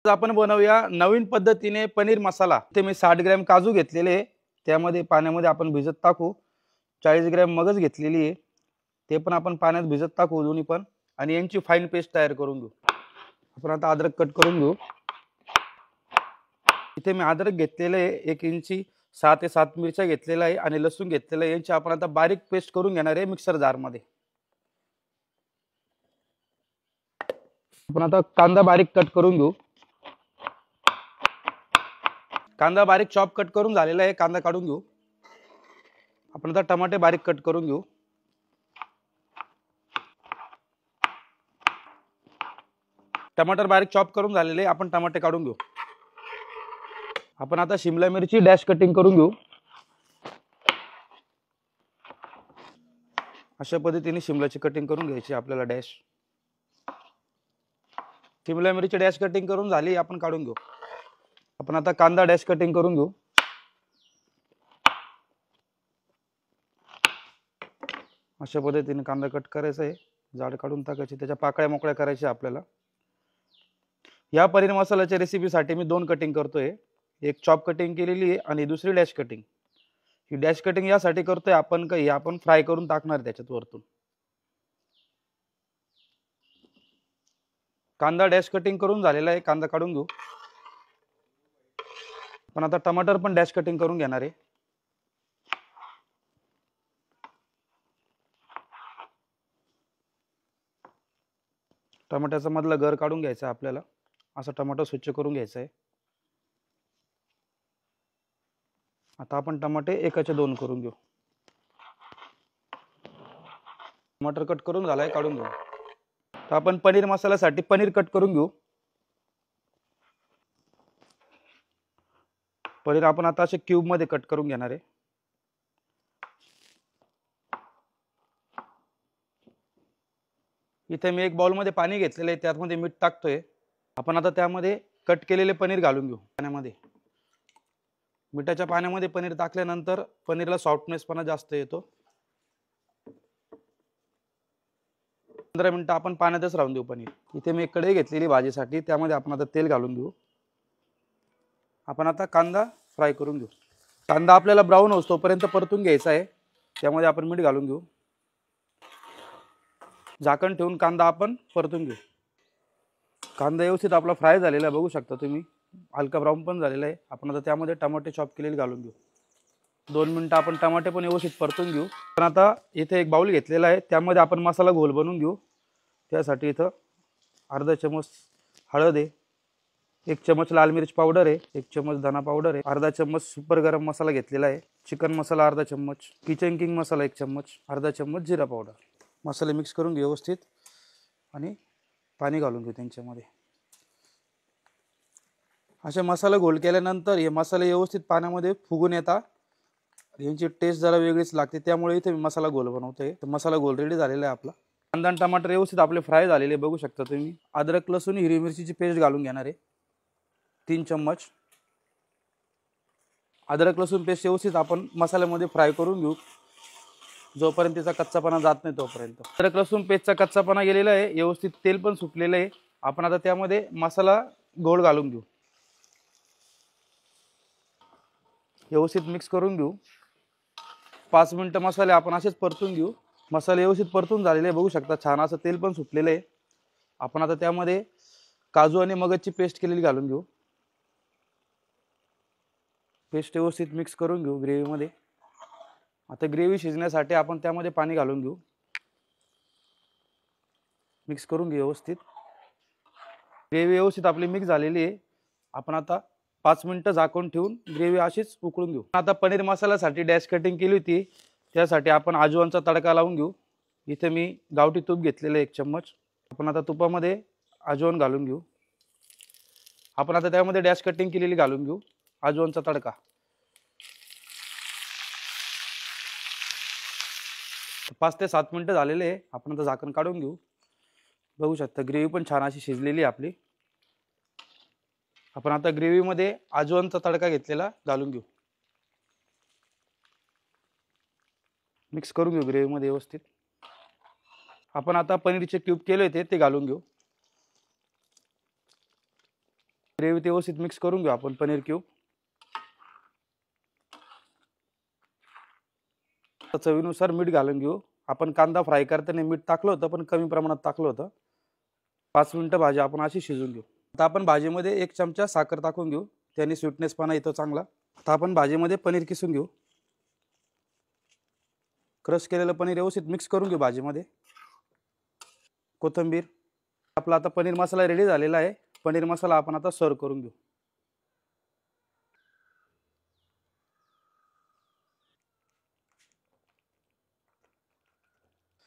आज आपण बनवूया नवीन पद्धतीने पनीर मसाला। ते मी 60 ग्रॅम काजू घेतलेले, त्यामध्ये पाण्यामध्ये आपण भिजत टाकू। 40 ग्रॅम मगज घेतलेली आहे, ते पण आपण पाण्यात भिजत टाकू दोन्ही पण, आणि यांची फाईन पेस्ट तयार करून घेऊ। आपण आता अद्रक कट करून घेऊ। इथे मी अद्रक घेतलेले आहे 1 इंची, 6 ते 7 मिरच्या घेतलेल्या आहे आणि लसूण घेतलेलं आहे। यांची आपण आता बारीक पेस्ट करून घेणार आहे मिक्सर जार मध्ये। आपण आता कांदा बारीक कट करून घेऊ। कांदा बारीक चॉप कट करून झालेला आहे, कांदा काढून घेऊ। आपण आता टमाटे बारीक कट करून घेऊ। टमाटर बारीक चॉप करून झालेले, आपण टमाटे काढून घेऊ। आपण आता शिमला मिरची डॅश कटिंग करून घेऊ। अशा पद्धतीने शिमलाची कटिंग करून घ्यायची आपल्याला डॅश। शिमला मिरची डॅश कटिंग करून झाली, आपण काढून घेऊ। आपण आता कांदा डॅश कटिंग करून घेऊ। अशा पद्धतीने कांदा कट करायचा आहे, जाड काढून टाकायची, त्याच्या पाकळ्या मोकळ्या करायच्या आपल्याला। या पनीर मसाल्याच्या रेसिपीसाठी मी 2 कटिंग करतोय, एक चॉप कटिंग केलेली आहे आणि दुसरी डॅश कटिंग। ही डॅश कटिंग यासाठी करतोय आपण काही आपण फ्राय करून टाकणार त्याच्यात वरतून। कांदा डॅश कटिंग करून झालेला आहे, कांदा काढून घेऊ। पण आता टमाटर पण डॅश कटिंग करून घेणार आहे। टमाट्याचा मधला गर काढून घ्यायचा आपल्याला, असा टमाटर स्वच्छ करून घ्यायचा आहे। आता आपण टमाटे एकाचे 2 करून घेऊ। टमाटर कट करून झालाय, काढून घेऊ। तर आपण पनीर मसाल्यासाठी पनीर कट करून घेऊ। पनीर आपण आता असे क्यूब मध्ये कट करून घेणार आहे। इथे मी एक बाउल मध्ये पाणी घेतलेलं आहे, त्यामध्ये मीठ टाकतोय। आपण आता त्यामध्ये कट केलेले पनीर घालून घेऊ पाण्यामध्ये। मिठाच्या पाण्यामध्ये पनीर टाकल्यानंतर पनीरला सॉफ्टनेस पण जास्त येतो। 15 मिनिटं आपण पाण्यातच राहून देऊ पनीर। इथे मी एक कढई घेतलेली भाजीसाठी, त्यामध्ये आपण आता तेल घालून घेऊ। आपण आता कांदा फ्राय करून घेऊ। कांदा आपल्याला ब्राऊन होतो तोपर्यंत परतून घ्यायचा आहे, त्यामध्ये आपण मीठ घालून घेऊ। झाकण ठेवून कांदा आपण परतून घेऊ। कांदा व्यवस्थित आपला फ्राय झालेला आहे, बघू शकता तुम्ही, हलका ब्राऊन पण झालेला आहे। आपण आता त्यामध्ये टमाटे चॉप केलेले घालून घेऊ। 2 मिनिटं आपण टमाटे पण व्यवस्थित परतून घेऊ। पण आता इथे एक बाउल घेतलेला आहे, त्यामध्ये आपण मसाला घोल बनवून घेऊ। त्यासाठी इथं अर्धा चमच हळद आहे, 1 चमच लाल मिर्च पावडर आहे, 1 चमच धना पावडर आहे, अर्धा चमच सुपर गरम मसाला घेतलेला आहे, चिकन मसाला अर्धा चम्मच, किचन किंग मसाला 1 चम्मच, अर्धा चम्मच जिरा पावडर। मसाले मिक्स करून घेऊ व्यवस्थित आणि पाणी घालून घेऊ त्यांच्यामध्ये। असे मसाला घोल केल्यानंतर हे मसाले व्यवस्थित पाण्यामध्ये फुगून येतात। यांची टेस्ट जरा वेगळीच लागते, त्यामुळे इथे मी मसाला घोल बनवतोय। तर मसाला घोल रेडी झालेला आहे आपला। कांदा आणि टमाटर व्यवस्थित आपले फ्राय झालेले बघू शकता तुम्ही। अद्रक लसूण हिरवी मिरचीची पेस्ट घालून घेणार आहे 3 चम्मच। अद्रक लसूण पेस्ट व्यवस्थित आपण मसाल्यामध्ये फ्राय करून घेऊ, जोपर्यंत त्याचा कच्चापणा जात नाही तोपर्यंत। अद्रक लसूण पेस्टचा कच्चापणा गेलेला आहे, व्यवस्थित तेल पण सुटलेलं आहे। आपण आता त्यामध्ये मसाला घोल घालून घेऊ, व्यवस्थित मिक्स करून घेऊ। 5 मिनिटं मसाले आपण असेच परतून घेऊ। मसाले व्यवस्थित परतून झालेले बघू शकता, छान असं तेल पण सुटलेलं आहे। आपण आता त्यामध्ये काजू आणि मगजची पेस्ट केलेली घालून घेऊ। पेस्ट व्यवस्थित मिक्स करून घेऊ ग्रेव्हीमध्ये। आता ग्रेव्ही शिजण्यासाठी आपण त्यामध्ये पाणी घालून घेऊ, मिक्स करून घेऊ व्यवस्थित। ग्रेव्ही व्यवस्थित आपली मिक्स झालेली आहे। आपण आता 5 मिनिटं झाकून ठेवून ग्रेव्ही अशीच उकळून घेऊ। आता पनीर मसाल्यासाठी डॅश कटिंग केली होती, त्यासाठी आपण अजवानचा तडका लावून घेऊ। इथे मी गावठी तूप घेतलेलं 1 चम्मच। आपण आता तुपामध्ये अजवान घालून घेऊ। आपण आता त्यामध्ये डॅश कटिंग केलेली घालून घेऊ, अजवानचा तडका। 5 ते 7 मिनिटं झालेले आहे, आपण आता झाकण काढून घेऊ। बघू शकता ग्रेव्ही पण छान अशी शिजलेली आहे आपली। आपण आता ग्रेव्हीमध्ये अजवानचा तडका घेतलेला घालून घेऊ, मिक्स करून घेऊ ग्रेव्हीमध्ये व्यवस्थित। आपण आता पनीरचे क्यूब केले होते ते घालून घेऊ। ग्रेव्ही व्यवस्थित मिक्स करून घेऊ आपण पनीर क्यूब. चवीनुसार मीठ घालून घेऊ. आपण कांदा फ्राय करताना मीठ टाकलं होतं पण कमी प्रमाणात टाकलं होतं. 5 मिनिटं भाजी आपण अशी शिजवून घेऊ. आता आपण भाजीमध्ये 1 चमचा साखर टाकून घेऊ, त्याने स्वीटनेसपणा येतो चांगला. आता आपण भाजीमध्ये पनीर किसून घेऊ. क्रश केलेलं पनीर व्यवस्थित मिक्स करून घेऊ भाजीमध्ये. कोथिंबीर. आपला आता पनीर मसाला रेडी झालेला आहे. पनीर मसाला आपण आता सर्व करून घेऊ.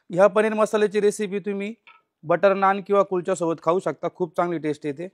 ह्या पनीर मसाल्याची रेसिपी तुम्ही बटर नान किंवा कुलच्या सोबत खाऊ शकता. खूप चांगली टेस्ट येते.